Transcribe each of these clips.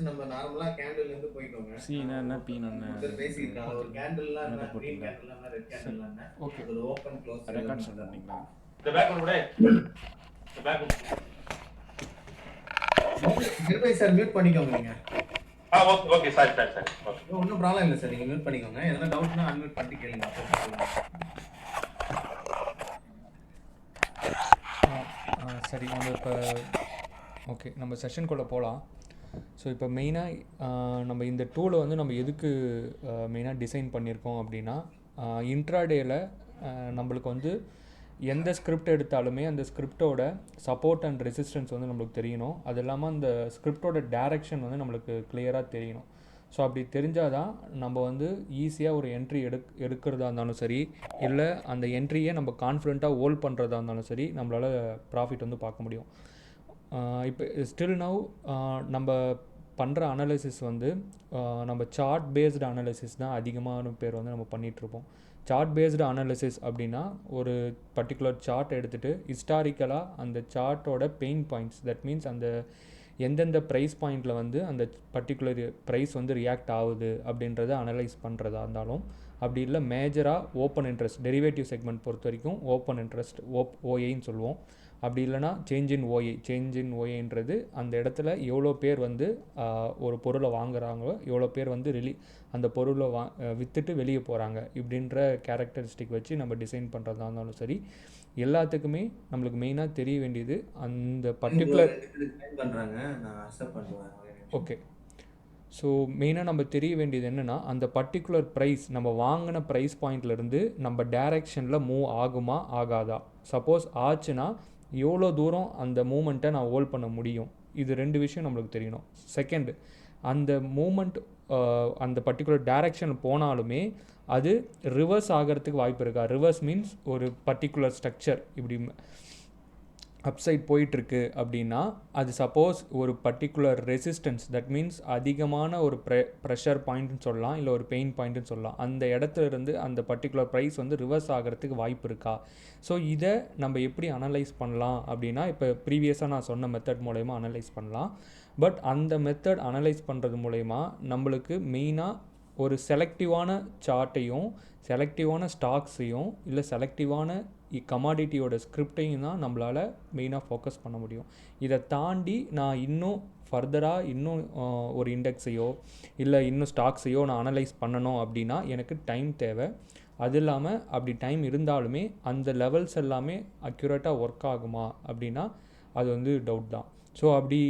நம்ம நார்மலா கேண்டில்ல இருந்து போய்க்கோங்க. சீனா என்ன பீனா என்ன ஒருத்தர் பேசியிருக்காங்க. ஓகே ஒரு கேண்டில்னா என்ன? மேக்கப் கிரீன் போட்டிங்களா கேண்டில்னா என்ன? ரெட் சரி கேண்டில்னா என்ன? ஓகே அதோட ஓப்பன், க்ளோஸ் எல்லாமே ரெக்கார்ட் ஸ்டார்ட் சொல்லுவாங்க. பண்ணிட்டீங்களா The back one today. The back one. Nirmay sir mute பண்ணிக்கோங்க நீங்க. Okay, okay, sorry. Okay. ஒன்றும் ப்ராப்ளம் இல்லை சார். நீங்க மியூட் பண்ணிக்கோங்க. எதனா டவுட்னா அன்மியூட் பண்ணிட்டு கேளுங்க. அப்போ சொல்லுங்க. சரி நம்ம இப்போ ஓகே நம்ம செஷனுக்குள்ளே போகலாம். ஸோ இப்போ மெயினாக நம்ம இந்த டூலை வந்து நம்ம எதுக்கு மெயினாக டிசைன் பண்ணியிருக்கோம் அப்படின்னா இன்ட்ராடேயில் நம்மளுக்கு வந்து எந்த ஸ்கிரிப்ட் எடுத்தாலுமே அந்த ஸ்கிரிப்டோட சப்போர்ட் அண்ட் ரெசிஸ்டன்ஸ் வந்து நம்மளுக்கு தெரியணும். அது இல்லாமல் அந்த ஸ்கிரிப்டோட டைரக்ஷன் வந்து நம்மளுக்கு கிளியராக தெரியணும். ஸோ அப்படி தெரிஞ்சால் தான் நம்ம வந்து ஈஸியாக ஒரு என்ட்ரி எடுக்கிறதா இருந்தாலும் சரி, இல்லை அந்த என்ட்ரியை நம்ம கான்ஃபிடெண்ட்டாக ஹோல்ட் பண்ணுறதா இருந்தாலும் சரி, நம்மளால் ப்ராஃபிட் வந்து பார்க்க முடியும். இப்போ ஸ்டில் நவ் நம்ம பண்ணுற அனாலிசிஸ் வந்து நம்ம சார்ட் பேஸ்டு அனாலிசிஸ் தான் அதிகமான பேர் வந்து நம்ம பண்ணிகிட்ருப்போம். சார்ட் பேஸ்டு அனாலிசிஸ் அப்படின்னா ஒரு பர்டிகுலர் சார்ட் எடுத்துகிட்டு ஹிஸ்டாரிக்கலாக அந்த சார்ட்டோட பெயின் பாயிண்ட்ஸ், தட் மீன்ஸ் அந்த எந்தெந்த ப்ரைஸ் பாயிண்டில் வந்து அந்த பர்டிகுலர் ப்ரைஸ் வந்து ரியாக்ட் ஆகுது அப்படின்றத அனலைஸ் பண்ணுறதா இருந்தாலும், அப்படி இல்லை மேஜராக ஓப்பன் இன்ட்ரெஸ்ட் டெரிவேட்டிவ் செக்மெண்ட் பொறுத்த வரைக்கும் ஓப்பன் இன்ட்ரெஸ்ட் ஓஏன்னு சொல்லுவோம். அப்படி இல்லைனா சேஞ்ச் இன் ஓஏன்றது அந்த இடத்துல எவ்வளோ பேர் வந்து ஒரு பொருளை வாங்குகிறாங்களோ, எவ்வளோ பேர் வந்து அந்த பொருளை விற்றுட்டு வெளியே போகிறாங்க, இப்படின்ற கேரக்டரிஸ்டிக் வச்சு நம்ம டிசைன் பண்ணுறதா இருந்தாலும் சரி, எல்லாத்துக்குமே நம்மளுக்கு மெயினாக தெரிய வேண்டியது அந்த பர்டிகுலர் பண்ணுறாங்க. நான் அக்செப்ட் பண்ணுவேன். ஓகே. ஸோ மெயினாக நம்ம தெரிய வேண்டியது என்னென்னா, அந்த பர்டிகுலர் ப்ரைஸ் நம்ம வாங்கின ப்ரைஸ் பாயிண்ட்லேருந்து நம்ம டைரெக்ஷனில் மூவ் ஆகுமா ஆகாதா. சப்போஸ் ஆச்சுன்னா எவ்வளோ தூரம் அந்த மூமெண்ட்டை நான் ஹோல்ட் பண்ண முடியும். இது 2 விஷயம் நம்மளுக்கு தெரியணும். செகண்ட், அந்த மூமெண்ட் அந்த பர்டிகுலர் டைரெக்ஷன் போனாலுமே அது ரிவர்ஸ் ஆகிறதுக்கு வாய்ப்பு இருக்கா. ரிவர்ஸ் மீன்ஸ் ஒரு பர்டிகுலர் ஸ்ட்ரக்சர் இப்படி அப்சைட் போயிட்டுருக்கு அப்படின்னா, அது சப்போஸ் ஒரு பர்டிகுலர் ரெசிஸ்டன்ஸ், தட் மீன்ஸ் அதிகமான ஒரு ப்ரெஷர் பாயிண்ட்னு சொல்லலாம், இல்லை ஒரு பெயின் பாயிண்ட்டுன்னு சொல்லலாம். அந்த இடத்துல இருந்து அந்த பர்டிகுலர் ப்ரைஸ் வந்து ரிவர்ஸ் ஆகிறதுக்கு வாய்ப்பு இருக்கா. ஸோ இதை நம்ம எப்படி அனலைஸ் பண்ணலாம் அப்படின்னா, இப்போ ப்ரீவியஸாக நான் சொன்ன மெத்தட் மூலயமா அனலைஸ் பண்ணலாம். பட் அந்த மெத்தட் அனலைஸ் பண்ணுறது மூலயமா நம்மளுக்கு மெயினாக ஒரு செலக்டிவான சார்ட்டையும், செலக்டிவான ஸ்டாக்ஸையும், இல்லை செலக்டிவான கமாடிட்டியோட ஸ்கிரிப்டையும் தான் நம்மளால் மெயினாக ஃபோக்கஸ் பண்ண முடியும். இதை தாண்டி நான் இன்னும் ஃபர்தராக இன்னும் ஒரு இண்டெக்ஸையோ இல்லை இன்னும் ஸ்டாக்ஸையோ நான் அனலைஸ் பண்ணணும் அப்படின்னா எனக்கு டைம் தேவை. அது இல்லாமல் அப்படி டைம் இருந்தாலுமே அந்த லெவல்ஸ் எல்லாமே அக்யூரேட்டாக ஒர்க் ஆகுமா அப்படின்னா அது வந்து டவுட் தான். ஸோ அப்படி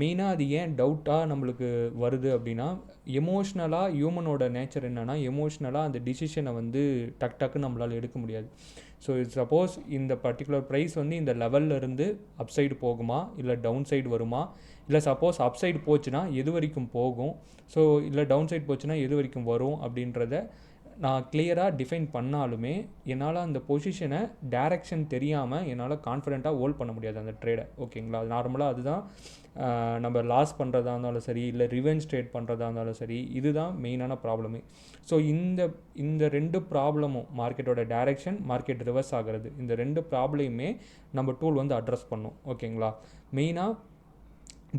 மெயினாக அது ஏன் டவுட்டாக நம்மளுக்கு வருது அப்படின்னா, எமோஷ்னலாக ஹியூமனோட நேச்சர் என்னென்னா, எமோஷ்னலாக அந்த டிசிஷனை வந்து டக்குன்னு நம்மளால் எடுக்க முடியாது. ஸோ சப்போஸ் இந்த பர்டிகுலர் ப்ரைஸ் வந்து இந்த லெவலில் இருந்து அப்சைடு போகுமா, இல்லை டவுன் சைடு வருமா, இல்லை சப்போஸ் அப்சைடு போச்சுன்னா எது வரைக்கும் போகும், ஸோ இல்லை டவுன் சைடு போச்சுன்னா எது வரைக்கும் வரும் அப்படின்றத நான் கிளியராக டிஃபைன் பண்ணாலுமே என்னால் அந்த பொசிஷனை டைரக்ஷன் தெரியாமல் என்னால் கான்ஃபிடெண்ட்டாக ஹோல்ட் பண்ண முடியாது அந்த ட்ரேடை. ஓகேங்களா. அது நார்மலாக அதுதான் நம்ம லாஸ் பண்ணுறதா இருந்தாலும் சரி, இல்லை ரிவெஞ்ச் ட்ரேட் பண்ணுறதா இருந்தாலும் சரி, இதுதான் மெயினான ப்ராப்ளமே. ஸோ இந்த 2 ப்ராப்ளமும், மார்க்கெட்டோட டைரக்ஷன், மார்க்கெட் ரிவர்ஸ் ஆகிறது, இந்த 2 ப்ராப்ளமே நம்ம டூல் வந்து அட்ரஸ் பண்ணும். ஓகேங்களா. மெயினாக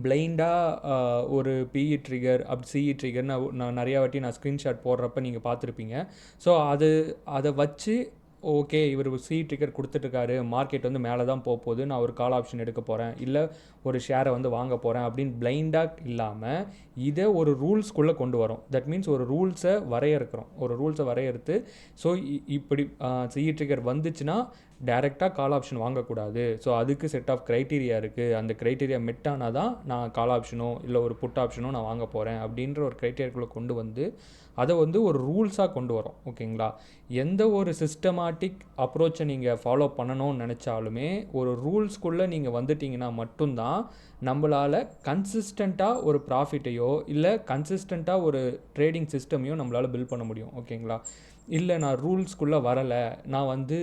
பிளைண்டாக ஒரு பிஇ ட்ரிகர் அப்படி சிஇ ட்ரிகர்னு நான் நிறையா வாட்டி நான் ஸ்க்ரீன்ஷாட் போடுறப்ப நீங்கள் பார்த்துருப்பீங்க. ஸோ அதை வச்சு ஓகே இவர் சி ட்ரிகர் கொடுத்துட்ருக்காரு, மார்க்கெட் வந்து மேலே தான் போகுது, நான் ஒரு கால் ஆப்ஷன் எடுக்க போகிறேன், இல்லை ஒரு ஷேரை வந்து வாங்க போகிறேன் அப்படின்னு பிளைண்டாக இல்லாமல் இதை ஒரு ரூல்ஸ்குள்ளே கொண்டு வரோம். தட் மீன்ஸ் ஒரு ரூல்ஸை வரையறுத்து ஸோ இப்படி சிஇ ட்ரிகர் வந்துச்சுன்னா டைரெக்டாக கால் ஆப்ஷன் வாங்கக்கூடாது. ஸோ அதுக்கு செட் ஆஃப் க்ரைட்டீரியா இருக்குது. அந்த க்ரைட்டீரியா மெட் ஆனால் தான் நான் கால் ஆப்ஷனோ இல்லை ஒரு புட் ஆப்ஷனோ நான் வாங்க போகிறேன் அப்படின்ற ஒரு க்ரைட்டீரியாக்குள்ளே கொண்டு வந்து அதை வந்து ஒரு ரூல்ஸாக கொண்டு வரோம். ஓகேங்களா. எந்த ஒரு சிஸ்டமேட்டிக் அப்ரோச்சை நீங்கள் ஃபாலோ பண்ணணும்னு நினச்சாலுமே ஒரு ரூல்ஸ்குள்ளே நீங்கள் வந்துட்டிங்கன்னா மட்டும்தான் நம்மளால் கன்சிஸ்டண்ட்டாக ஒரு ப்ராஃபிட்டையோ இல்லை கன்சிஸ்டண்ட்டாக ஒரு ட்ரேடிங் சிஸ்டமையோ நம்மளால் பில்ட் பண்ண முடியும். ஓகேங்களா. இல்லை நான் ரூல்ஸ்குள்ளே வரலை, நான் வந்து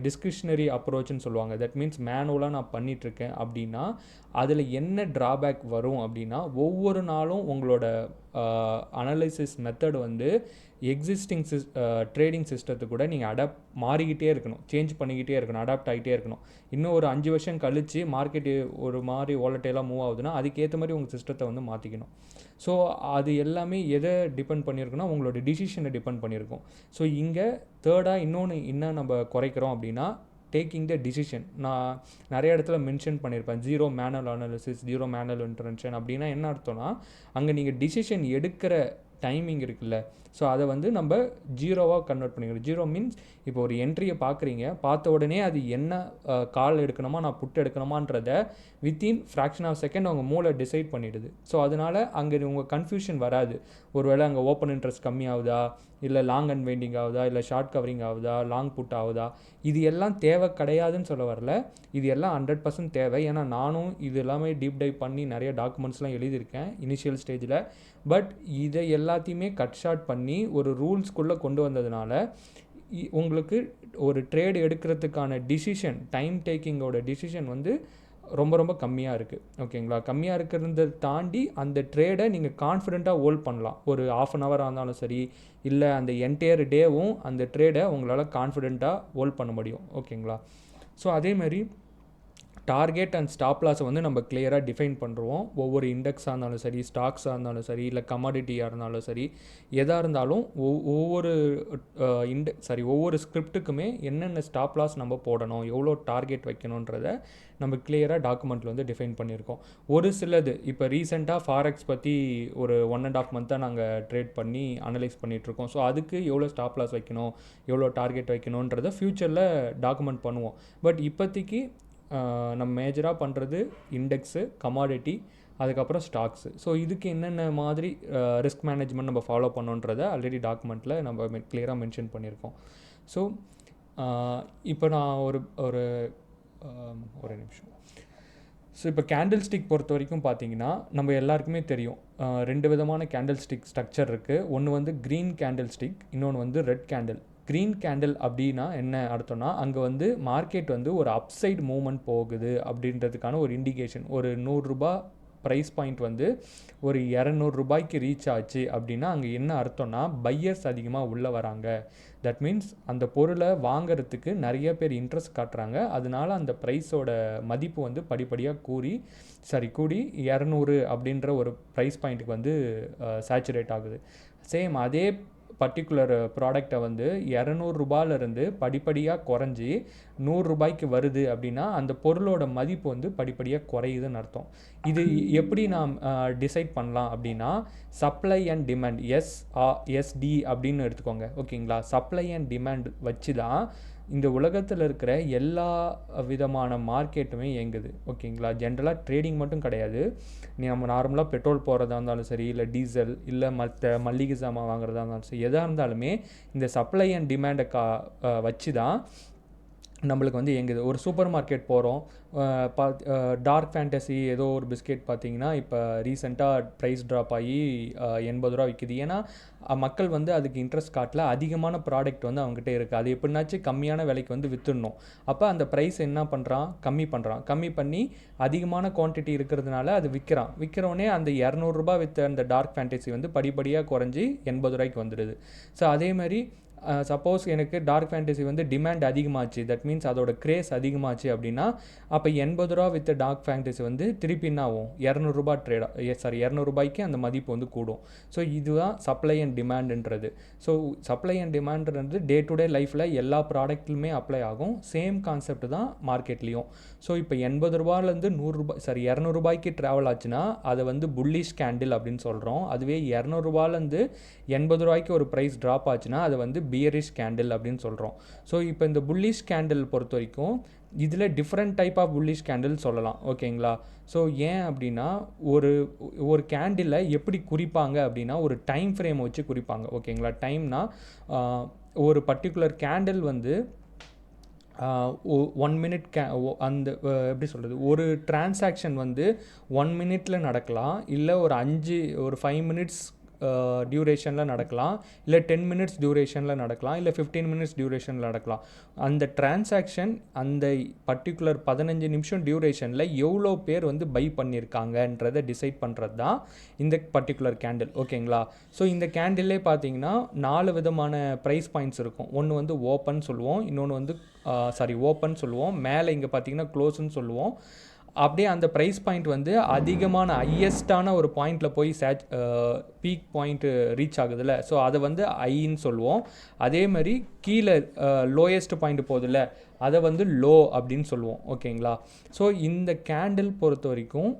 டிஸ்கிரிஷ்னரி அப்ரோச்சுன்னு சொல்லுவாங்க, தட் மீன்ஸ் மேனுவலாக நான் பண்ணிகிட்ருக்கேன் அப்படின்னா அதில் என்ன ட்ராபேக் வரும் அப்படின்னா ஒவ்வொரு நாளும் உங்களோட அனலைசிஸ் மெத்தட் வந்து எக்ஸிஸ்டிங் ட்ரேடிங் சிஸ்டத்துக்கு கூட நீங்கள் அடாப்ட் மாறிக்கிட்டே இருக்கணும், சேஞ்ச் பண்ணிக்கிட்டே இருக்கணும், அடாப்ட் ஆகிட்டே இருக்கணும். இன்னும் ஒரு 5 வருஷம் கழித்து மார்க்கெட்டு ஒரு மாதிரி வாலட்டைலாக மூவ் ஆகுதுன்னா அதுக்கேற்ற மாதிரி உங்கள் சிஸ்டத்தை வந்து மாற்றிக்கணும். ஸோ அது எல்லாமே எதை டிபெண்ட் பண்ணியிருக்குன்னா உங்களோட டிசிஷனை டிபெண்ட் பண்ணியிருக்கோம். ஸோ இங்கே தேர்டாக இன்னொன்று என்ன நம்ம குறைக்கிறோம் அப்படின்னா டேக்கிங் த டிசிஷன். நான் நிறைய இடத்துல மென்ஷன் பண்ணியிருப்பேன், 0 மேனுவல் அனாலிசிஸ், 0 மேனுவல் இன்டர்வென்ஷன் அப்படின்னா என்ன அர்த்தம்னா அங்கே நீங்கள் டிசிஷன் எடுக்கிற டைமிங் இருக்குல்ல, ஸோ அதை வந்து நம்ம 0வாக கன்வெர்ட் பண்ணிக்கிறோம். 0 மீன்ஸ் இப்போ ஒரு என்ட்ரியை பார்க்குறீங்க, பார்த்த உடனே அது என்ன கால் எடுக்கணுமா நான் புட் எடுக்கணுமான்றத வித்தின் ஃப்ராக்ஷன் ஆஃப் செகண்ட் அவங்க மூளை டிசைட் பண்ணிடுது. ஸோ அதனால் அங்கே உங்கள் கன்ஃபியூஷன் வராது. ஒருவேளை அங்கே ஓப்பன் இன்ட்ரெஸ்ட் கம்மி ஆகுதா, இல்லை லாங் அண்ட் வெயிண்டிங் ஆகுதா, இல்லை ஷார்ட் கவரிங் ஆகுதா, லாங் புட் ஆகுதா, இது எல்லாம் தேவை கிடையாதுன்னு சொல்ல வரல. இது எல்லாம் 100% தேவை. ஏன்னா நானும் இது எல்லாமே டீப் டைவ் பண்ணி நிறைய டாக்குமெண்ட்ஸ்லாம் எழுதியிருக்கேன் இனிஷியல் ஸ்டேஜில். பட் இதை எல்லாத்தையுமே கட் ஷார்ட் பண்ணி ஒரு ரூல்ஸ்குள்ளே கொண்டு வந்ததுனால உங்களுக்கு ஒரு ட்ரேடு எடுக்கிறதுக்கான டிசிஷன், டைம் டேக்கிங்கோட டிசிஷன் வந்து ரொம்ப ரொம்ப கம்மியாக இருக்குது. ஓகேங்களா, கம்மியாக இருக்கிறத தாண்டி அந்த ட்ரேடை நீங்கள் கான்ஃபிடெண்ட்டாக ஹோல்ட் பண்ணலாம். ஒரு ½ இருந்தாலும் சரி, இல்லை அந்த என்டையர் டேவும் அந்த ட்ரேடை உங்களால் கான்ஃபிடெண்ட்டாக ஹோல்ட் பண்ண முடியும். ஓகேங்களா, ஸோ அதேமாதிரி டார்கெட் அண்ட் ஸ்டாப் லாஸை வந்து நம்ம கிளியராக டிஃபைன் பண்ணுறோம். ஒவ்வொரு இண்டெக்ஸாக இருந்தாலும் சரி, ஸ்டாக்ஸாக இருந்தாலும் சரி, இல்லை கமாடிட்டியாக இருந்தாலும் சரி, எதாக இருந்தாலும் ஒவ்வொரு ஸ்கிரிப்ட்டுக்குமே என்னென்ன ஸ்டாப் லாஸ் நம்ம போடணும், எவ்வளோ டார்கெட் வைக்கணுன்றதை நம்ம கிளியராக டாக்குமெண்ட்டில் வந்து டிஃபைன் பண்ணியிருக்கோம். ஒரு சிலது இப்போ ரீசெண்டாக ஃபாரெக்ஸ் பற்றி ஒரு 1.5 மந்த்தாக நாங்கள் ட்ரேட் பண்ணி அனலைஸ் பண்ணிகிட்ருக்கோம். ஸோ அதுக்கு எவ்வளோ ஸ்டாப் லாஸ் வைக்கணும், எவ்வளோ டார்கெட் வைக்கணுன்றதை ஃப்யூச்சரில் டாக்குமெண்ட் பண்ணுவோம். பட் இப்போதைக்கு நம்ம மேஜராக பண்ணுறது இண்டெக்ஸு, கமாடிட்டி, அதுக்கப்புறம் ஸ்டாக்ஸு. ஸோ இதுக்கு என்னென்ன மாதிரி ரிஸ்க் மேனேஜ்மெண்ட் நம்ம ஃபாலோ பண்ணோன்றதை ஆல்ரெடி டாக்குமெண்ட்டில் நம்ம கிளியராக மென்ஷன் பண்ணியிருக்கோம். ஸோ இப்போ நான் ஒரு நிமிஷம். ஸோ இப்போ கேண்டில் ஸ்டிக் பொறுத்த வரைக்கும் பார்த்தீங்கன்னா நம்ம எல்லாருக்குமே தெரியும் 2 விதமான கேண்டில் ஸ்டிக் ஸ்ட்ரக்சர் இருக்குது. ஒன்று வந்து க்ரீன் கேண்டில் ஸ்டிக், இன்னொன்று வந்து ரெட் கேண்டில். க்ரீன் கேண்டில் அப்படின்னா என்ன அர்த்தம்னா அங்கே வந்து மார்க்கெட் வந்து ஒரு அப்சைட் மூவ்மெண்ட் போகுது அப்படின்றதுக்கான ஒரு இண்டிகேஷன். ஒரு 100 ரூபா ப்ரைஸ் பாயிண்ட் வந்து ஒரு 200 ரூபாய்க்கு ரீச் ஆச்சு அப்படின்னா அங்கே என்ன அர்த்தம்னா பையர்ஸ் அதிகமாக உள்ளே வராங்க. தட் மீன்ஸ் அந்த பொருளை வாங்கிறதுக்கு நிறைய பேர் இன்ட்ரெஸ்ட் காட்டுறாங்க. அதனால அந்த ப்ரைஸோட மதிப்பு வந்து படிப்படியாக கூடி 200 அப்படின்ற ஒரு ப்ரைஸ் பாயிண்ட்டுக்கு வந்து சேச்சுரேட் ஆகுது. சேம் அதே பர்டிகுலர் ப்ராடக்டை வந்து 200 ரூபாயிலிருந்து படிப்படியாக குறைஞ்சி 100 ரூபாய்க்கு வருது அப்படின்னா அந்த பொருளோட மதிப்பு வந்து படிப்படியாக குறையுதுன்னு அர்த்தம். இது எப்படி நாம் டிசைட் பண்ணலாம் அப்படின்னா சப்ளை அண்ட் டிமாண்ட், எஸ்டி அப்படின்னு எடுத்துக்கோங்க. ஓகேங்களா, சப்ளை அண்ட் டிமாண்ட் வச்சு தான் இந்த உலகத்தில் இருக்கிற எல்லா விதமான மார்க்கெட்டுமே இயங்குது. ஓகேங்களா, ஜென்ரலாக ட்ரேடிங் மட்டும் கிடையாது. நம்ம நார்மலாக பெட்ரோல் போகிறதா இருந்தாலும் சரி, இல்லை டீசல், இல்லை மற்ற மல்லிகை சாமான் வாங்குறதா இருந்தாலும் சரி, எதாக இருந்தாலுமே இந்த சப்ளை அண்ட் டிமாண்டை வச்சு தான் நம்மளுக்கு வந்து இயங்குது. ஒரு சூப்பர் மார்க்கெட் போகிறோம், டார்க் ஃபேண்டசி ஏதோ ஒரு பிஸ்கெட் பார்த்தீங்கன்னா இப்போ ரீசெண்டாக ப்ரைஸ் ட்ராப் ஆகி 80 ரூபா விற்கிது. ஏன்னா மக்கள் வந்து அதுக்கு இன்ட்ரெஸ்ட் காட்டல, அதிகமான ப்ராடக்ட் வந்து அவங்ககிட்ட இருக்குது, அது எப்படின்னாச்சும் கம்மியான விலைக்கு வந்து விற்றுடணும். அப்போ அந்த ப்ரைஸ் என்ன பண்ணுறான், கம்மி பண்ணி அதிகமான குவான்டிட்டி இருக்கிறதுனால அது விற்கிறோன்னே அந்த 200 ரூபா விற்ற அந்த டார்க் ஃபேண்டசி வந்து படிப்படியாக குறைஞ்சி 80 ரூபாய்க்கு வந்துடுது. ஸோ அதேமாதிரி சப்போஸ் எனக்கு டார்க் ஃபேண்டசி வந்து டிமாண்ட் அதிகமாச்சு, தட் மீன்ஸ் அதோட கிரேஸ் அதிகமாச்சு அப்படின்னா அப்போ 80 ரூபா வித் டார்க் ஃபேண்டசி வந்து திருப்பி என்ன ஆகும், 200 ரூபா 200 ரூபாய்க்கு அந்த மதிப்பு வந்து கூடும். ஸோ இதுதான் சப்ளை அண்ட் டிமாண்டுன்றது. ஸோ சப்ளை அண்ட் டிமாண்டுன்றது டே டு டே லைஃப்பில் எல்லா ப்ராடக்ட்லுமே அப்ளை ஆகும். சேம் கான்செப்ட் தான் மார்க்கெட்லேயும். ஸோ இப்போ 80 ரூபாயிலேருந்து 200 ரூபாய்க்கு ட்ராவல் ஆச்சுன்னா அதை வந்து புல்லிஷ் கேண்டில் அப்படின்னு சொல்கிறோம். அதுவே 200 ரூபாயிலேருந்து 80 ரூபாய்க்கு ஒரு ப்ரைஸ் ட்ராப் ஆச்சுன்னா அதை வந்து பியரிஷ் கேண்டில் அப்படின்னு சொல்கிறோம். ஸோ இப்போ இந்த புல்லிஷ் கேண்டில் பொறுத்த வரைக்கும் இதில் different type of bullish candle சொல்லலாம். ஓகேங்களா, ஸோ ஏன் அப்படின்னா ஒரு கேண்டிலை எப்படி குறிப்பாங்க அப்படின்னா ஒரு டைம் ஃப்ரேம் வச்சு குறிப்பாங்க. ஓகேங்களா, டைம்னா ஒரு பர்டிகுலர் கேண்டில் வந்து 1 மினிட் அந்த எப்படி சொல்கிறது, ஒரு டிரான்சாக்ஷன் வந்து 1 மினிட்ல நடக்கலாம், இல்லை ஒரு 5 மினிட்ஸ் டியூரேஷனில் நடக்கலாம், இல்லை 10 மினிட்ஸ் டியூரேஷனில் நடக்கலாம், இல்லை 15 மினிட்ஸ் டியூரேஷனில் நடக்கலாம். அந்த டிரான்சாக்ஷன் அந்த பர்டிகுலர் 15 நிமிஷம் டியூரேஷனில் எவ்வளோ பேர் வந்து பை பண்ணியிருக்காங்கன்றதை டிசைட் பண்ணுறது தான் இந்த பர்டிகுலர் கேண்டில். ஓகேங்களா? ஸோ இந்த கேண்டில்லே பார்த்தீங்கன்னா 4 விதமான ப்ரைஸ் பாயிண்ட்ஸ் இருக்கும். ஒன்று வந்து ஓப்பன் சொல்லுவோம், இன்னொன்று வந்து ஓப்பன் சொல்லுவோம், மேலே இங்கே பார்த்தீங்கன்னா க்ளோஸ்ன்னு சொல்லுவோம். அப்படியே அந்த ப்ரைஸ் பாயிண்ட் வந்து அதிகமான ஹையஸ்டான ஒரு பாயிண்டில் போய் பீக் பாயிண்ட்டு ரீச் ஆகுதுல்ல, ஸோ அதை வந்து ஐன்னு சொல்லுவோம். அதே மாதிரி கீழே லோயஸ்ட் பாயிண்ட் போகுதுல்ல, அதை வந்து லோ அப்படின்னு சொல்லுவோம். ஓகேங்களா? ஸோ இந்த கேண்டில் பொறுத்த வரைக்கும்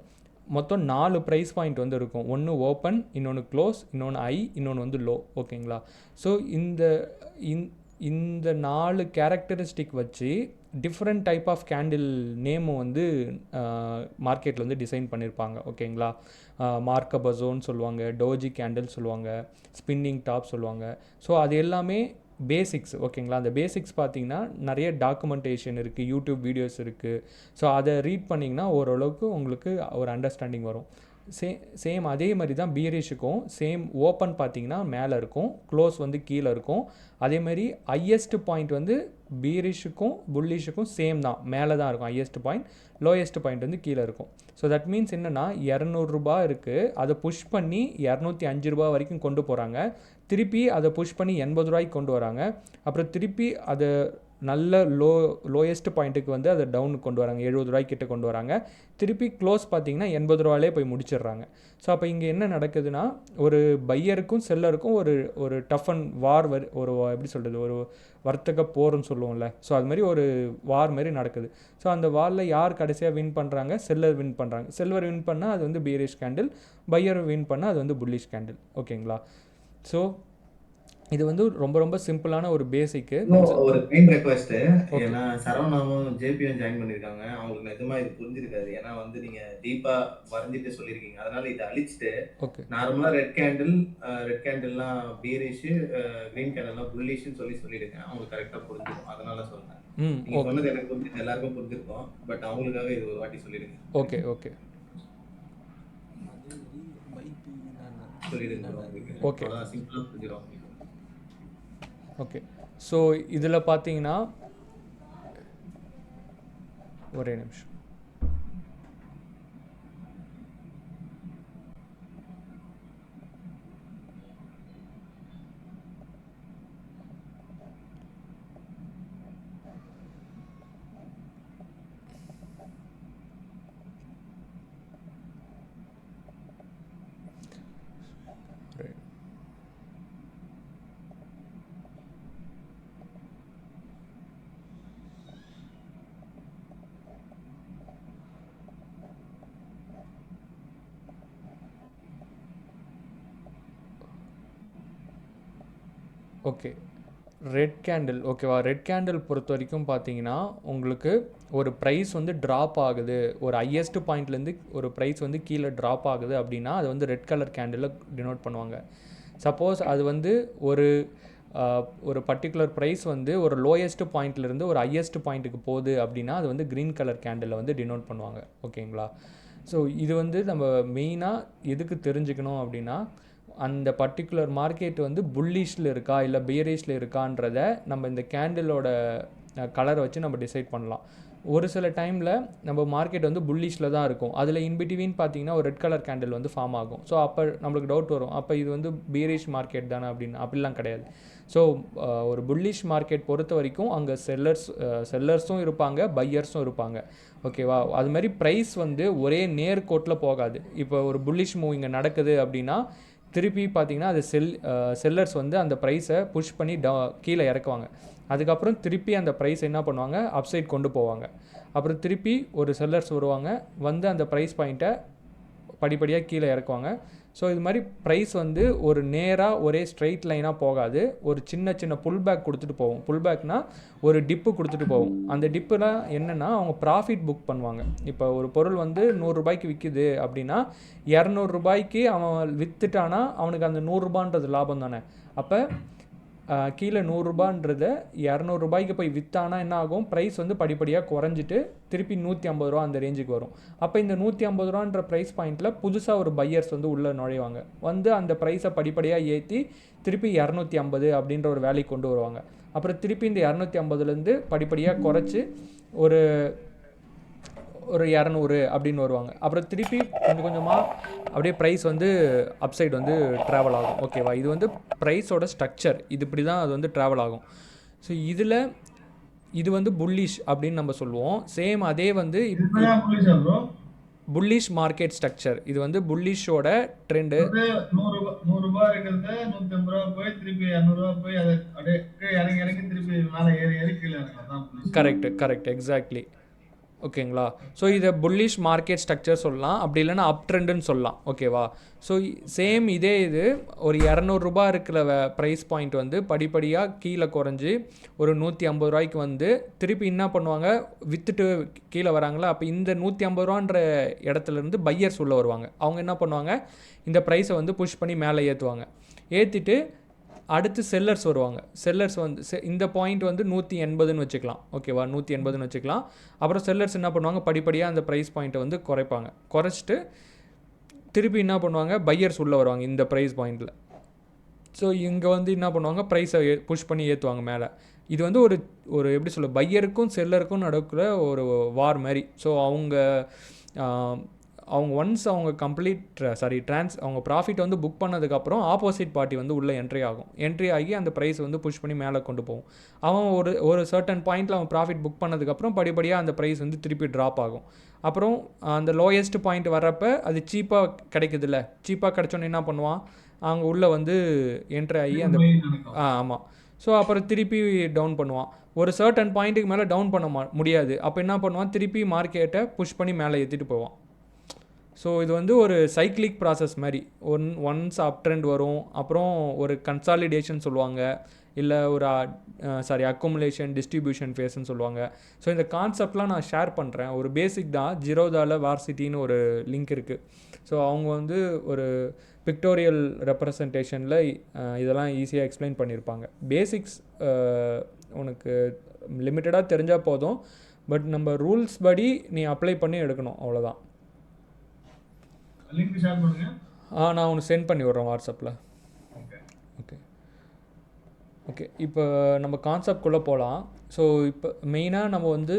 மொத்தம் 4 ப்ரைஸ் பாயிண்ட் வந்து இருக்கும். ஒன்று ஓப்பன், இன்னொன்று க்ளோஸ், இன்னொன்று ஐ, இன்னொன்று வந்து லோ. ஓகேங்களா? ஸோ இந்த 4 கேரக்டரிஸ்டிக் வச்சு டிஃப்ரெண்ட் டைப் ஆஃப் கேண்டில் நேமும் வந்து மார்க்கெட்டில் வந்து டிசைன் பண்ணியிருப்பாங்க. ஓகேங்களா? மார்க்கபஸோன்னு சொல்லுவாங்க, டோஜி கேண்டில் சொல்லுவாங்க, ஸ்பின்னிங் டாப் சொல்லுவாங்க. ஸோ அது எல்லாமே பேசிக்ஸ். ஓகேங்களா? அந்த பேசிக்ஸ் பார்த்தீங்கன்னா நிறைய டாக்குமெண்டேஷன் இருக்குது, யூடியூப் வீடியோஸ் இருக்குது. ஸோ அதை ரீட் பண்ணிங்கன்னா ஓரளவுக்கு உங்களுக்கு ஒரு அண்டர்ஸ்டாண்டிங் வரும். சேம் அதே மாதிரி தான் பியரிஷுக்கும் சேம். ஓப்பன் பார்த்தீங்கன்னா மேலே இருக்கும், க்ளோஸ் வந்து கீழே இருக்கும். அதேமாதிரி ஹையஸ்ட் பாயிண்ட் வந்து பியரிஷுக்கும் புல்லிஷுக்கும் சேம் தான், மேலே தான் இருக்கும் ஹையஸ்ட் பாயிண்ட். லோயஸ்ட் பாயிண்ட் வந்து கீழே இருக்கும். ஸோ தட் மீன்ஸ் என்னென்னா 200 ரூபா இருக்குது, அதை புஷ் பண்ணி 205 ரூபா வரைக்கும் கொண்டு போகிறாங்க. திருப்பி அதை புஷ் பண்ணி 80 ரூபாய்க்கு கொண்டு வராங்க. அப்புறம் திருப்பி அதை நல்ல லோயஸ்ட் பாயிண்ட்டுக்கு வந்து அதை டவுனுக்கு கொண்டு வராங்க, 70 ரூபாய்க்கிட்ட கொண்டு வராங்க. திருப்பி க்ளோஸ் பார்த்தீங்கன்னா 80 ரூபாயிலே போய் முடிச்சிடுறாங்க. ஸோ அப்போ இங்கே என்ன நடக்குதுன்னா, ஒரு பையருக்கும் செல்லருக்கும் ஒரு டஃப் அண்ட் வார், ஒரு எப்படி சொல்கிறது, ஒரு வர்த்தக போர்னு சொல்லுவோம்ல, ஸோ அது மாதிரி ஒரு வார் மாதிரி நடக்குது. ஸோ அந்த வாரில் யார் கடைசியாக வின் பண்ணுறாங்க? செல்லர் வின் பண்ணுறாங்க. செல்லர் வின் பண்ணால் அது வந்து பியரிஷ் கேண்டில், பையர் வின் பண்ணால் அது வந்து புல்லிஷ் கேண்டில். ஓகேங்களா? ஸோ இது வந்து ரொம்ப ரொம்ப சிம்பிளான ஒரு பேசிக்கு. ஒரு கைண்ட் ரெக்வெஸ்ட், ஏன்னா சரவணாவும் ஜேபியும் ஜாயின் பண்ணிருக்காங்க. அவங்களுக்கு நிஜமா இது புரிஞ்சிருக்காது. ஏன்னா வந்து நீங்க டீப்பா வரைஞ்சிட்டு சொல்லிருக்கீங்க. அதனால இதை அழிச்சிட்டு நார்மலா ரெட் கேண்டில்லாம் பீரிஷ், கிரீன் கேண்டில்லாம் புல்லிஷ்னு சொல்லிடுங்க. அவங்களுக்கு கரெக்டா புரிஞ்சிடும். அதனால சொல்றேன். நீங்க சொன்னது எனக்கு புரிஞ்சு எல்லாருக்கும் புரிஞ்சிருக்கும். பட் அவங்களுக்காக இது ஒரு வாட்டி சொல்லிடுங்க. ஓகே ஓகே சொல்லிடுங்க. ஓகே சிம்பிளா புரிஞ்சிடும். ஓகே. ஸோ இதில் பார்த்தீங்கன்னா ஒரே நிமிஷம். Okay, red candle. ஓகேவா? ரெட் கேண்டில் பொறுத்த வரைக்கும் பார்த்தீங்கன்னா உங்களுக்கு ஒரு ப்ரைஸ் வந்து ட்ராப் ஆகுது, ஒரு ஹையஸ்ட் பாயிண்ட்லேருந்து ஒரு ப்ரைஸ் வந்து கீழே ட்ராப் ஆகுது அப்படின்னா அது வந்து ரெட் கலர் கேண்டிலில் டினோட் பண்ணுவாங்க. சப்போஸ் அது வந்து ஒரு பர்டிகுலர் ப்ரைஸ் வந்து ஒரு லோயஸ்ட் பாயிண்ட்லேருந்து ஒரு ஹையஸ்ட் பாயிண்ட்டுக்கு போகுது அப்படின்னா அது வந்து க்ரீன் கலர் கேண்டிலில் வந்து டினோட் பண்ணுவாங்க. ஓகேங்களா? ஸோ இது வந்து நம்ம மெயினாக எதுக்கு தெரிஞ்சுக்கணும் அப்படின்னா, அந்த பர்டிகுலர் மார்க்கெட் வந்து புல்லிஷில் இருக்கா இல்லை பியரிஷில் இருக்கான்றத நம்ம இந்த கேண்டிலோட கலரை வச்சு நம்ம டிசைட் பண்ணலாம். ஒரு சில டைமில் நம்ம மார்க்கெட் வந்து புல்லிஷில் தான் இருக்கும், அதில் இன்பிட்வீன் பார்த்தீங்கன்னா ஒரு ரெட் கலர் கேண்டில் வந்து ஃபார்ம் ஆகும். ஸோ அப்போ நம்மளுக்கு டவுட் வரும், அப்போ இது வந்து பியரிஷ் மார்க்கெட் தானே அப்படின்னு. அப்படிலாம் கிடையாது. ஸோ ஒரு புல்லிஷ் மார்க்கெட் பொறுத்த வரைக்கும் அங்கே செல்லர்ஸும் இருப்பாங்க, பையர்ஸும் இருப்பாங்க. ஓகேவா? அது மாதிரி ப்ரைஸ் வந்து ஒரே நேர்கோட்டில் போகாது. இப்போ ஒரு புல்லிஷ் மூவ் இங்கே நடக்குது அப்படின்னா திருப்பி பார்த்தீங்கன்னா அது செல்லர்ஸ் வந்து அந்த ப்ரைஸை புஷ் பண்ணி கீழே இறக்குவாங்க. அதுக்கப்புறம் திருப்பி அந்த ப்ரைஸ் என்ன பண்ணுவாங்க, அப்சைட் கொண்டு போவாங்க. அப்புறம் திருப்பி ஒரு செல்லர்ஸ் வருவாங்க, வந்து அந்த ப்ரைஸ் பாயிண்ட்டை படிப்படியாக கீழே இறக்குவாங்க. ஸோ இது மாதிரி ப்ரைஸ் வந்து ஒரு நேராக ஒரே ஸ்ட்ரெயிட் லைனாக போகாது, ஒரு சின்ன சின்ன புல் பேக் கொடுத்துட்டு போகும். புல் பேக்னால் ஒரு டிப்பு கொடுத்துட்டு போகும். அந்த டிப்புலாம் என்னென்னா அவங்க ப்ராஃபிட் புக் பண்ணுவாங்க. இப்போ ஒரு பொருள் வந்து 100 ரூபாய்க்கு விற்கிது அப்படின்னா 200 ரூபாய்க்கு அவன் விற்றுட்டானா அவனுக்கு அந்த 100 ரூபான்றது லாபம் தானே. அப்போ கீழே 100 200 போய் விற்றானா என்ன ஆகும், ப்ரைஸ் வந்து படிப்படியாக குறைஞ்சிட்டு திருப்பி 150 அந்த ரேஞ்சுக்கு வரும். அப்போ இந்த 150 ப்ரைஸ் பாயிண்ட்டில் புதுசாக ஒரு பையர்ஸ் வந்து உள்ளே நுழைவாங்க, வந்து அந்த ப்ரைஸை படிப்படியாக ஏற்றி திருப்பி 250 அப்படின்ற ஒரு வேலைக்கு கொண்டு வருவாங்க. அப்புறம் திருப்பி இந்த 250 படிப்படியாக குறைச்சி ஒரு 200 அப்படின்னு வருவாங்க. அப்புறம் திருப்பி கொஞ்சம் கொஞ்சமாக அப்படியே ப்ரைஸ் வந்து அப்சைடு வந்து ட்ராவல் ஆகும். ஓகேவா, இது வந்து ப்ரைஸோட ஸ்ட்ரக்சர், இது இப்படி தான் அது வந்து ட்ராவல் ஆகும். ஸோ இது வந்து புல்லிஷ் அப்படின்னு நம்ம சொல்லுவோம். சேம் அதே வந்து புல்லிஷ் மார்க்கெட் ஸ்ட்ரக்சர், இது வந்து புல்லிஷோட ட்ரெண்டு. Correct exactly. ஓகேங்களா, ஸோ இதை புல்லிஷ் மார்க்கெட் ஸ்ட்ரக்சர் சொல்லலாம், அப்படி இல்லைன்னா அப் ட்ரெண்டுன்னு சொல்லலாம். ஓகேவா, ஸோ சேம் இது ஒரு 200 இருக்கிற ப்ரைஸ் பாயிண்ட் வந்து படிப்படியாக கீழே குறைஞ்சி ஒரு 150 வந்து திருப்பி என்ன பண்ணுவாங்க, விற்றுட்டு கீழே வராங்களா, அப்போ இந்த 150 இடத்துலேருந்து பையர்ஸ் உள்ளே வருவாங்க. அவங்க என்ன பண்ணுவாங்க, இந்த ப்ரைஸை வந்து புஷ் பண்ணி மேலே ஏற்றுவாங்க. ஏற்றிட்டு அடுத்து செல்லர்ஸ் வருவாங்க. செல்லர்ஸ் வந்து இந்த பாயிண்ட் வந்து 180 வச்சுக்கலாம். ஓகேவா, 180 வச்சுக்கலாம். அப்புறம் செல்லர்ஸ் என்ன பண்ணுவாங்க, படிப்படியாக அந்த ப்ரைஸ் பாயிண்ட்டை வந்து குறைப்பாங்க. குறைச்சிட்டு திருப்பி என்ன பண்ணுவாங்க, பையர்ஸ் உள்ளே வருவாங்க இந்த ப்ரைஸ் பாயிண்டில். ஸோ இங்கே வந்து என்ன பண்ணுவாங்க, ப்ரைஸை புஷ் பண்ணி ஏற்றுவாங்க மேலே. இது வந்து ஒரு எப்படி சொல்ல, பையருக்கும் செல்லருக்கும் நடக்கிற ஒரு வார் மாதிரி. ஸோ அவங்க ஒன்ஸ் அவங்க அவங்க ப்ராஃபிட் வந்து புக் பண்ணதுக்கப்புறம் ஆப்போசிட் பார்ட்டி வந்து உள்ளே என்ட்ரி ஆகி அந்த ப்ரைஸ் வந்து புஷ் பண்ணி மேலே கொண்டு போகும். அவன் ஒரு சர்டன் பாயிண்டில் அவன் ப்ராஃபிட் புக் பண்ணதுக்கப்புறம் படிப்படியாக அந்த ப்ரைஸ் வந்து திருப்பி ட்ராப் ஆகும். அப்புறம் அந்த லோயஸ்ட் பாயிண்ட் வர்றப்போ அது சீப்பாக கிடைக்குதுல்ல, சீப்பாக கிடைச்சோன்னே என்ன பண்ணுவான், அவங்க உள்ளே வந்து என்ட்ரி ஆகி அந்த ஆமாம். ஸோ அப்புறம் திருப்பி டவுன் பண்ணுவான். ஒரு சர்டன் பாயிண்ட்டுக்கு மேலே டவுன் பண்ண முடியாது. அப்போ என்ன பண்ணுவான், திருப்பி மார்க்கெட்டை புஷ் பண்ணி மேலே ஏற்றிட்டு போவான். ஸோ இது வந்து ஒரு சைக்கிளிக் ப்ராசஸ் மாதிரி. ஒன்ஸ் அப் ட்ரெண்ட் வரும், அப்புறம் ஒரு கன்சாலிடேஷன் சொல்லுவாங்க, இல்லை ஒரு அக்குமுலேஷன் டிஸ்ட்ரிபியூஷன் ஃபேஸ்ன்னு சொல்லுவாங்க. ஸோ இந்த கான்செப்ட்லாம் நான் ஷேர் பண்ணுறேன். ஒரு பேசிக் தான். ஜிரோதாவில் வார்சிட்டின்னு ஒரு லிங்க் இருக்குது. ஸோ அவங்க வந்து ஒரு பிக்டோரியல் ரெப்ரசன்டேஷனில் இதெல்லாம் ஈஸியாக எக்ஸ்பிளைன் பண்ணியிருப்பாங்க. பேசிக்ஸ் உனக்கு லிமிட்டடாக தெரிஞ்சால் போதும், பட் நம்ம ரூல்ஸ் படி நீ அப்ளை பண்ணி எடுக்கணும், அவ்வளோதான். லிங்க் ஷேர் பண்ணுங்க. நான் உனக்கு சென்ட் பண்ணி விட்றேன் வாட்ஸ்அப்பில். ஓகே இப்போ நம்ம கான்செப்ட்குள்ளே போகலாம். ஸோ இப்போ மெயினாக நம்ம வந்து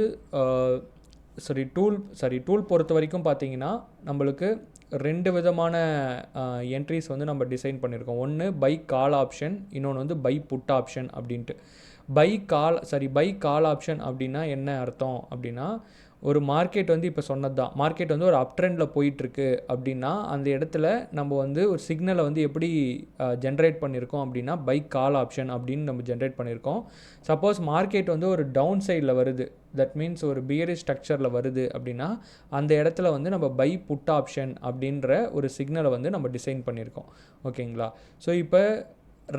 டூல் பொறுத்த வரைக்கும் பார்த்தீங்கன்னா நம்மளுக்கு 2 விதமான என்ட்ரிஸ் வந்து நம்ம டிசைன் பண்ணியிருக்கோம். ஒன்று பை கால் ஆப்ஷன், இன்னொன்று வந்து பை புட் ஆப்ஷன் அப்படின்ட்டு. பை கால் ஆப்ஷன் அப்படின்னா என்ன அர்த்தம் அப்படின்னா, ஒரு மார்க்கெட் வந்து இப்போ சொன்னது தான், மார்க்கெட் வந்து ஒரு அப் ட்ரெண்டில் போயிட்டுருக்கு அப்படின்னா அந்த இடத்துல நம்ம வந்து ஒரு சிக்னலை வந்து எப்படி ஜென்ரேட் பண்ணியிருக்கோம் அப்படின்னா பை கால் ஆப்ஷன் அப்படின்னு நம்ம ஜென்ரேட் பண்ணியிருக்கோம். சப்போஸ் மார்க்கெட் வந்து ஒரு டவுன் சைடில் வருது, தட் மீன்ஸ் ஒரு பியரிஷ் ஸ்ட்ரக்சரில் வருது அப்படின்னா அந்த இடத்துல வந்து நம்ம பை புட் ஆப்ஷன் அப்படின்ற ஒரு சிக்னலை வந்து நம்ம டிசைன் பண்ணியிருக்கோம். ஓகேங்களா, ஸோ இப்போ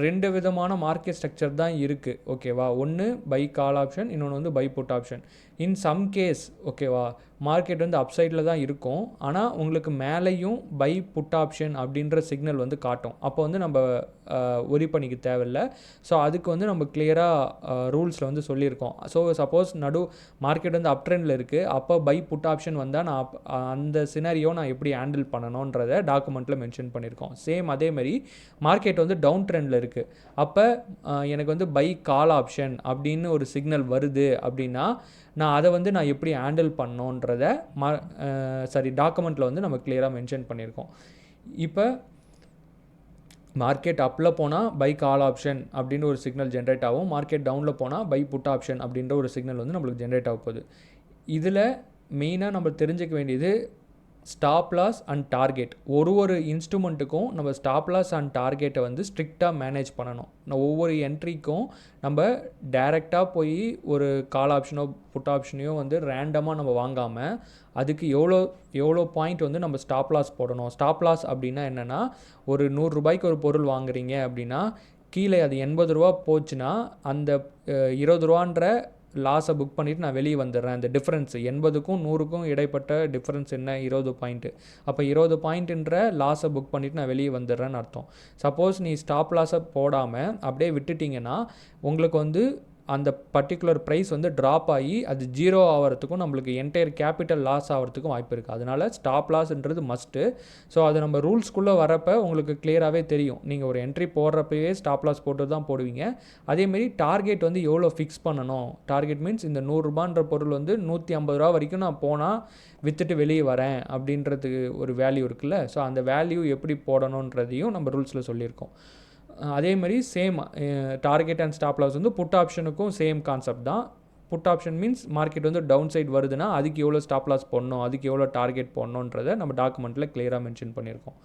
2 விதமான மார்க்கெட் ஸ்ட்ரக்சர் தான் இருக்குது. ஓகேவா, ஒன்று பை கால் ஆப்ஷன், இன்னொன்று வந்து buy put option. In some case ஓகேவா, மார்க்கெட் வந்து அப்சைடில் தான் இருக்கும், ஆனால் உங்களுக்கு மேலேயும் பை புட் ஆப்ஷன் அப்படின்ற சிக்னல் வந்து காட்டும். அப்போ வந்து நம்ம ஒரி பண்ணிக்க தேவையில்லை. ஸோ அதுக்கு வந்து நம்ம கிளியராக ரூல்ஸில் வந்து சொல்லியிருக்கோம். ஸோ சப்போஸ் மார்க்கெட் வந்து அப் ட்ரெண்டில் இருக்குது, அப்போ பை புட் ஆப்ஷன் வந்தால் நான் அந்த சினாரியோ நான் எப்படி ஹேண்டில் பண்ணணுன்றதை டாக்குமெண்ட்டில் மென்ஷன் பண்ணியிருக்கோம். சேம் அதேமாதிரி மார்க்கெட் வந்து டவுன் ட்ரெண்டில் இருக்குது, அப்போ எனக்கு வந்து பை கால் ஆப்ஷன் அப்படின்னு ஒரு சிக்னல் வருது அப்படின்னா நான் அதை வந்து நான் எப்படி ஹேண்டில் பண்ணோன்றதை டாக்குமெண்ட்டில் வந்து நம்ம கிளியராக மென்ஷன் பண்ணியிருக்கோம். இப்போ மார்க்கெட் அப்பில் போனால் பை கால் ஆப்ஷன் அப்படின்ற ஒரு சிக்னல் ஜென்ரேட் ஆகும், மார்க்கெட் டவுனில் போனால் பை புட் ஆப்ஷன் அப்படின்ற ஒரு சிக்னல் வந்து நம்மளுக்கு ஜென்ரேட் ஆக போகுது. இதில் மெயினாக நம்ம தெரிஞ்சுக்க வேண்டியது ஸ்டாப் லாஸ் அண்ட் டார்கெட். ஒரு இன்ஸ்ட்ருமெண்ட்டுக்கும் நம்ம ஸ்டாப் லாஸ் அண்ட் டார்கெட்டை வந்து ஸ்ட்ரிக்டாக மேனேஜ் பண்ணணும். ஒவ்வொரு என்ட்ரிக்கும் நம்ம டைரெக்டாக போய் ஒரு கால் ஆப்ஷனோ புட் ஆப்ஷனையோ வந்து ரேண்டமாக நம்ம வாங்காமல் அதுக்கு எவ்வளோ பாயிண்ட் வந்து நம்ம ஸ்டாப் லாஸ் போடணும். ஸ்டாப் லாஸ் அப்படின்னா என்னென்னா, ஒரு 100 ரூபாய்க்கு ஒரு பொருள் வாங்குறீங்க அப்படின்னா கீழே அது 80 ரூபா போச்சுன்னா அந்த 20 ரூபான்ற லாஸை புக் பண்ணிவிட்டு நான் வெளியே வந்துடுறேன். அந்த டிஃப்ரென்ஸ் 80க்கும் 100க்கும் இடைப்பட்ட டிஃப்ரென்ஸ் என்ன, 20 பாயிண்ட்டு. அப்போ 20 பாயிண்ட்டுன்ற லாஸை புக் பண்ணிவிட்டு நான் வெளியே வந்துடுறேன்னு அர்த்தம். சப்போஸ் நீ ஸ்டாப் லாஸை போடாமல் அப்படியே விட்டுட்டிங்கன்னா உங்களுக்கு வந்து அந்த பர்டிகுலர் ப்ரைஸ் வந்து ட்ராப் ஆகி அது 0 ஆகிறதுக்கும் நம்மளுக்கு என்டையர் கேபிட்டல் லாஸ் ஆகிறதுக்கும் வாய்ப்பு இருக்குது. அதனால் ஸ்டாப் லாஸ்ன்றது மஸ்ட்டு. ஸோ அது நம்ம ரூல்ஸ்குள்ளே வரப்போ உங்களுக்கு கிளியராகவே தெரியும். நீங்கள் ஒரு என்ட்ரி போடுறப்பவே ஸ்டாப் லாஸ் போட்டு தான் போடுவீங்க. அதேமாரி டார்கெட் வந்து எவ்வளோ ஃபிக்ஸ் பண்ணணும். டார்கெட் மீன்ஸ் இந்த 100 ரூபான்ற பொருள் வந்து 150 ரூபா வரைக்கும் நான் போனால் விற்றுட்டு வெளியே வரேன் அப்படின்றதுக்கு ஒரு வேல்யூ இருக்குல்ல. ஸோ அந்த வேல்யூ எப்படி போடணுன்றதையும் நம்ம ரூல்ஸில் சொல்லியிருக்கோம். அதேமாதிரி same target and stop loss வந்து புட் ஆப்ஷனுக்கும் சேம் கான்செப்ட் தான். புட் ஆப்ஷன் மீன்ஸ் மார்க்கெட் வந்து டவுன் சைட் வருதுன்னா அதுக்கு எவ்வளோ ஸ்டாப் லாஸ் போடணும், அதுக்கு எவ்வளோ டார்கெட் போடணுன்றதை நம்ம டாக்குமெண்ட்டில் கிளியராக மென்ஷன் பண்ணியிருக்கோம்.